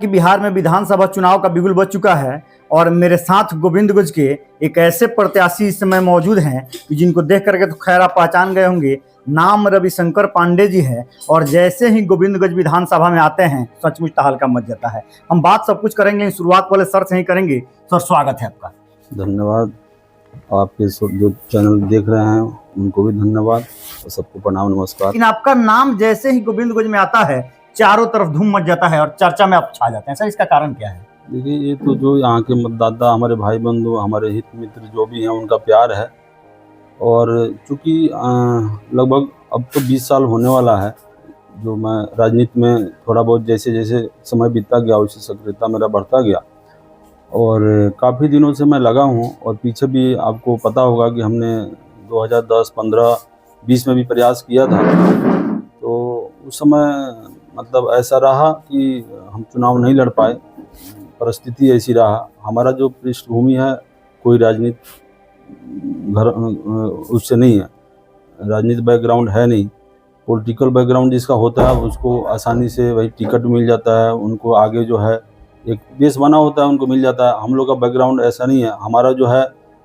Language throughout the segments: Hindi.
कि बिहार में विधानसभा चुनाव का बिगुल बज चुका है और मेरे साथ गोविंदगंज के एक ऐसे प्रत्याशी इस समय मौजूद हैं कि जिनको देख करके तो खैर आप पहचान गए होंगे। नाम रविशंकर पांडे जी है और जैसे ही गोविंदगंज विधानसभा में आते हैं सचमुच तहलका मच जाता है। हम बात सब कुछ करेंगे, शुरुआत वाले सर से ही करेंगे। सर स्वागत है आपका। धन्यवाद। आपके जो चैनल देख रहे हैं उनको भी धन्यवाद और सबको प्रणाम नमस्कार। लेकिन आपका नाम जैसे ही गोविंदगंज में आता है चारों तरफ धूम मच जाता है और चर्चा में आप छा जाते हैं। सर इसका कारण क्या है? देखिए, ये तो जो यहाँ के मतदाता, हमारे भाई बंधु, हमारे हित मित्र जो भी हैं उनका प्यार है। और चूँकि लगभग अब तो 20 साल होने वाला है जो मैं राजनीति में थोड़ा बहुत जैसे जैसे समय बीतता गया वैसे सक्रियता मेरा बढ़ता गया और काफ़ी दिनों से मैं लगा हूँ। और पीछे भी आपको पता होगा कि हमने 2010, 15, 20 में भी प्रयास किया था। तो उस समय मतलब ऐसा रहा कि हम चुनाव नहीं लड़ पाए, परिस्थिति ऐसी रहा। हमारा जो पृष्ठभूमि है कोई राजनीति घर उससे नहीं है, राजनीति बैकग्राउंड है नहीं। पॉलिटिकल बैकग्राउंड जिसका होता है उसको आसानी से वही टिकट मिल जाता है, उनको आगे जो है एक बेस बना होता है उनको मिल जाता है। हम लोग का बैकग्राउंड ऐसा नहीं है। हमारा जो है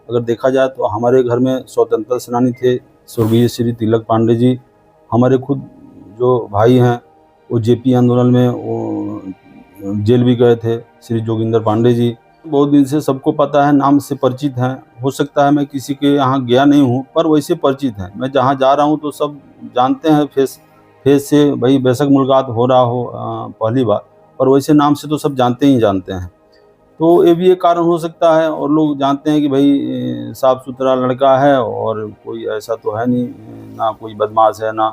अगर देखा जाए तो हमारे घर में स्वतंत्रता सेनानी थे स्वर्गीय श्री तिलक पांडे जी। हमारे खुद जो भाई हैं वो जेपी आंदोलन में वो जेल भी गए थे, श्री जोगिंदर पांडे जी। बहुत दिन से सबको पता है, नाम से परिचित हैं। हो सकता है मैं किसी के यहाँ गया नहीं हूँ पर वैसे परिचित हैं। मैं जहाँ जा रहा हूँ तो सब जानते हैं फेस से, भाई बेशक मुलाकात हो रहा हो पहली बार, पर वैसे नाम से तो सब जानते ही जानते हैं। तो ये भी एक कारण हो सकता है। और लोग जानते हैं कि भाई साफ़ सुथरा लड़का है और कोई ऐसा तो है नहीं, ना कोई बदमाश है, ना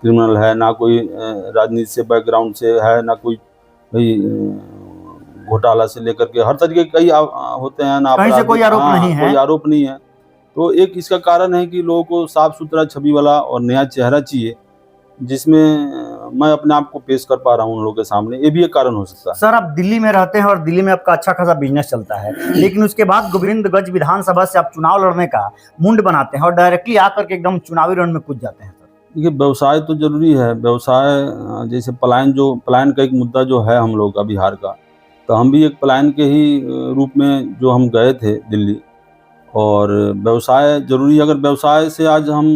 क्रिमिनल है, ना कोई राजनीति से बैकग्राउंड से है, ना कोई भाई घोटाला से लेकर के हर तरीके के कई होते हैं ना, कहीं से कोई आरोप नहीं है। कोई आरोप नहीं है। तो एक इसका कारण है कि लोगों को साफ़ सुथरा छवि वाला और नया चेहरा चाहिए जिसमें मैं अपने आप को पेश कर पा रहा हूँ उन लोगों के सामने। ये भी एक कारण हो सकता है। सर आप दिल्ली में रहते हैं और दिल्ली में आपका अच्छा खासा बिजनेस चलता है, लेकिन उसके बाद गोविंदगंज विधानसभा से आप चुनाव लड़ने का मुंड बनाते हैं और डायरेक्टली आकर के एकदम चुनावी रण में कूद जाते हैं। देखिए, व्यवसाय तो जरूरी है। व्यवसाय जैसे पलायन का एक मुद्दा जो है हम लोग का बिहार का, तो हम भी एक पलायन के ही रूप में जो हम गए थे दिल्ली। और व्यवसाय जरूरी है। अगर व्यवसाय से आज हम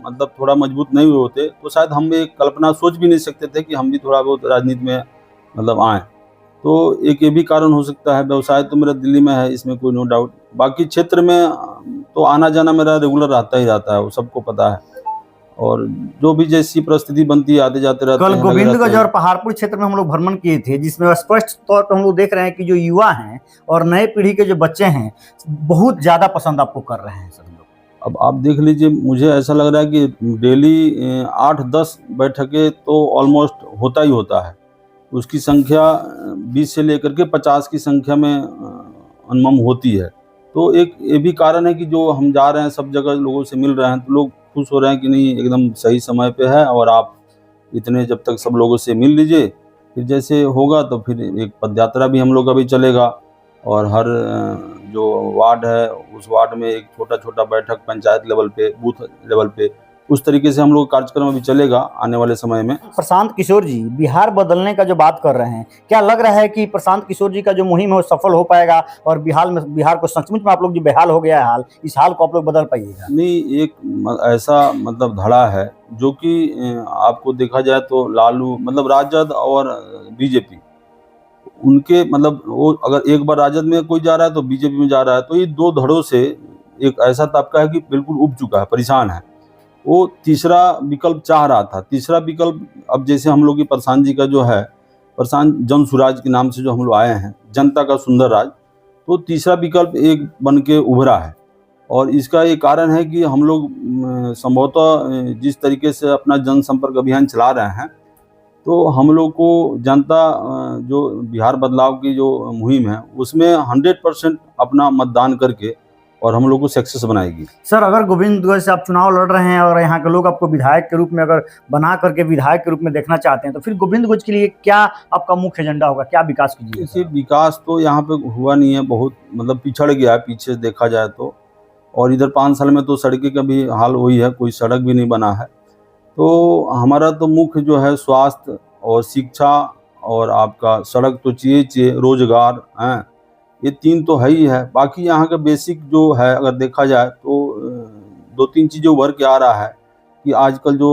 मतलब थोड़ा मजबूत नहीं हुए होते तो शायद हम एक कल्पना सोच भी नहीं सकते थे कि हम भी थोड़ा बहुत राजनीति में मतलब आएँ। तो एक ये भी कारण हो सकता है। व्यवसाय तो मेरा दिल्ली में है, इसमें कोई नो डाउट। बाकी क्षेत्र में तो आना जाना मेरा रेगुलर रहता ही रहता है, वो सबको पता है। और जो भी जैसी परिस्थिति बनती है आते जाते रहते हैं। कल गोविंदगंज और पहाड़पुर क्षेत्र में हम लोग भ्रमण किए थे, जिसमें स्पष्ट तौर पर हम लोग देख रहे हैं कि जो युवा हैं और नए पीढ़ी के जो बच्चे हैं बहुत ज्यादा पसंद आपको कर रहे हैं सर लोग। अब आप देख लीजिए, मुझे ऐसा लग रहा है कि डेली 8-10 बैठकें तो ऑलमोस्ट होता ही होता है। उसकी संख्या 20 से लेकर के 50 की संख्या में अनमम होती है। तो एक ये भी कारण है कि जो हम जा रहे हैं सब जगह लोगों से मिल रहे हैं तो लोग खुश हो रहे हैं कि नहीं एकदम सही समय पे है और आप इतने जब तक सब लोगों से मिल लीजिए, फिर जैसे होगा तो फिर एक पदयात्रा भी हम लोग का भी चलेगा। और हर जो वार्ड है उस वार्ड में एक छोटा छोटा बैठक पंचायत लेवल पे, बूथ लेवल पे, उस तरीके से हम लोग कार्यक्रम अभी चलेगा आने वाले समय में। प्रशांत किशोर जी बिहार बदलने का जो बात कर रहे हैं, क्या लग रहा है कि प्रशांत किशोर जी का जो मुहिम है वो सफल हो पाएगा और बिहार को सचमुच में आप लोग जो बेहाल हो गया है हाल, इस हाल को आप लोग बदल पाइएगा? नहीं, एक ऐसा मतलब धड़ा है जो कि आपको देखा जाए तो लालू मतलब राजद और बीजेपी उनके मतलब वो अगर एक बार राजद में कोई जा रहा है तो बीजेपी में जा रहा है, तो ये दो धड़ों से एक ऐसा तबका है कि बिल्कुल उब चुका है, परेशान है। वो तीसरा विकल्प चाह रहा था। तीसरा विकल्प अब जैसे हम लोग की प्रशांत जी का जो है, प्रशांत जन सुराज के नाम से जो हम लोग आए हैं, जनता का सुंदर राज, तो तीसरा विकल्प एक बन के उभरा है। और इसका ये कारण है कि हम लोग संभवतः जिस तरीके से अपना जनसंपर्क अभियान चला रहे हैं, तो हम लोग को जनता जो बिहार बदलाव की जो मुहिम है उसमें 100% अपना मतदान करके और हम लोग को सक्सेस बनाएगी। सर अगर गोविंदगंज से आप चुनाव लड़ रहे हैं और यहाँ के लोग आपको विधायक के रूप में अगर बना करके विधायक के रूप में देखना चाहते हैं तो फिर गोविंदगंज के लिए क्या आपका मुख्य एजेंडा होगा, क्या विकास कीजिएगा? देखिए, विकास तो यहाँ पे हुआ नहीं है, बहुत मतलब पिछड़ गया है पीछे देखा जाए तो। और इधर 5 साल में तो सड़कें का भी हाल वही है, कोई सड़क भी नहीं बना है। तो हमारा तो मुख्य जो है स्वास्थ्य और शिक्षा और आपका सड़क तो चाहिए, रोजगार हैं, ये 3 तो है ही है। बाकी यहाँ का बेसिक जो है अगर देखा जाए तो 2-3 चीज़ें उभर के आ रहा है कि आजकल जो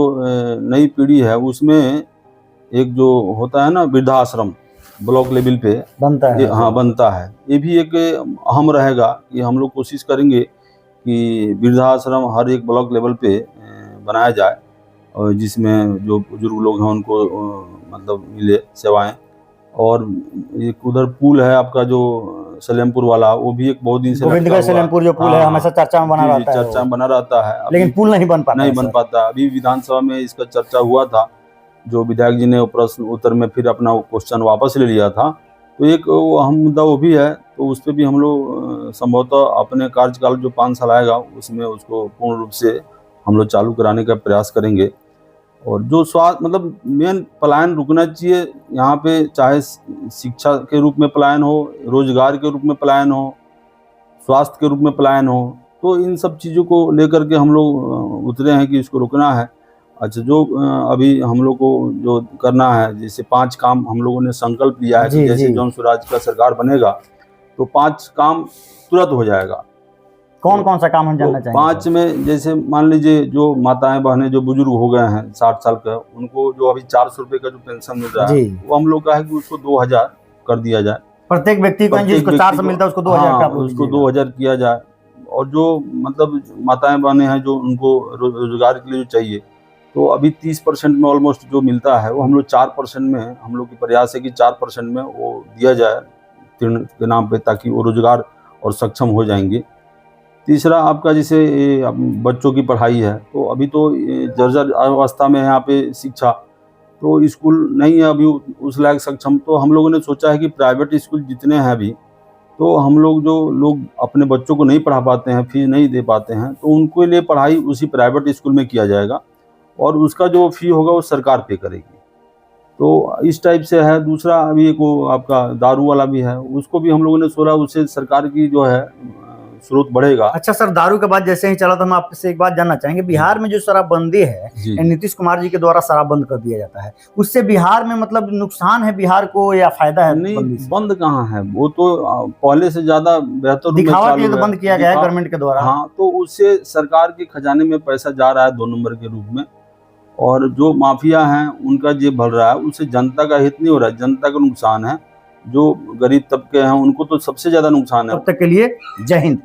नई पीढ़ी है उसमें एक जो होता है ना वृद्धाश्रम ब्लॉक लेवल पे बनता है। हाँ बनता है। ये भी एक अहम रहेगा कि हम लोग कोशिश करेंगे कि वृद्धाश्रम हर एक ब्लॉक लेवल पे बनाया जाए और जिसमें जो बुजुर्ग लोग हैं उनको मतलब मिले सेवाएं। और एक उधर पुल है आपका जो सलेमपुर वाला, वो भी एक बहुत दिन से गोविंदगंज सलेमपुर जो पुल है हमेशा चर्चा में बना रहता है, चर्चा में बना रहता है, लेकिन पुल नहीं बन पाता। अभी विधानसभा में इसका चर्चा हुआ था, जो विधायक जी ने प्रश्न उत्तर में फिर अपना क्वेश्चन वापस ले लिया था। तो एक अहम मुद्दा वो भी है, तो उस पर भी हम लोग संभवतः अपने कार्यकाल जो 5 साल आएगा उसमें उसको पूर्ण रूप से हम लोग चालू कराने का प्रयास करेंगे। और जो स्वास्थ्य मतलब मेन पलायन रुकना चाहिए यहाँ पे, चाहे शिक्षा के रूप में पलायन हो, रोजगार के रूप में पलायन हो, स्वास्थ्य के रूप में पलायन हो, तो इन सब चीज़ों को लेकर के हम लोग उतरे हैं कि इसको रोकना है। अच्छा, जो अभी हम लोग को जो करना है, जैसे 5 काम हम लोगों ने संकल्प लिया है कि जैसे जौन स्वराज का सरकार बनेगा तो 5 काम तुरंत हो जाएगा। कौन कौन सा काम हम जानना चाहेंगे? 5 में जैसे मान लीजिए जो माताएं बहनें जो बुजुर्ग हो गए हैं 60 साल का, उनको जो अभी 400 रुपये का जो पेंशन मिल रहा है वो हम लोग का है कि उसको 2000 कर दिया जाए। प्रत्येक व्यक्ति को जिसको 400 मिलता है उसको 2000 उसको 2000 किया जाए। और जो मतलब माताएं बहनें हैं जो उनको रोजगार के लिए जो चाहिए, तो अभी 30% में ऑलमोस्ट जो मिलता है वो हम लोग 4% में, हम लोग की प्रयास है कि 4% में वो दिया जाए ऋण के नाम पे, ताकि वो रोजगार और सक्षम हो जाएंगे। तीसरा आपका जैसे बच्चों की पढ़ाई है, तो अभी तो जर्जर अवस्था में यहाँ पे शिक्षा, तो स्कूल नहीं है अभी उस लायक सक्षम। तो हम लोगों ने सोचा है कि प्राइवेट स्कूल जितने हैं अभी, तो हम लोग जो लोग अपने बच्चों को नहीं पढ़ा पाते हैं, फीस नहीं दे पाते हैं, तो उनके लिए पढ़ाई उसी प्राइवेट स्कूल में किया जाएगा और उसका जो फी होगा वो सरकार पे करेगी। तो इस टाइप से है। दूसरा अभी एक वो आपका दारू वाला भी है, उसको भी हम लोगों ने सोचा उससे सरकार की जो है स्रोत बढ़ेगा। अच्छा सर, दारू के बाद जैसे ही चला तो हम आपसे एक बात जानना चाहेंगे, बिहार में जो शराबबंदी है, नीतीश कुमार जी के द्वारा शराब बंद कर दिया जाता है, उससे बिहार में मतलब नुकसान है बिहार को या फायदा है? नहीं, बंद कहाँ है, वो तो पहले से ज्यादा बेहतर दिखावा के लिए तो बंद किया गया है गवर्नमेंट के द्वारा। हाँ, तो उससे सरकार के खजाने में पैसा जा रहा है 2 नंबर के रूप में, और जो माफिया हैं उनका जेब भर रहा है, उससे जनता का हित नहीं हो रहा है, जनता का नुकसान है। जो गरीब तबके हैं उनको तो सबसे ज्यादा नुकसान है। तब तक के लिए जय हिंद।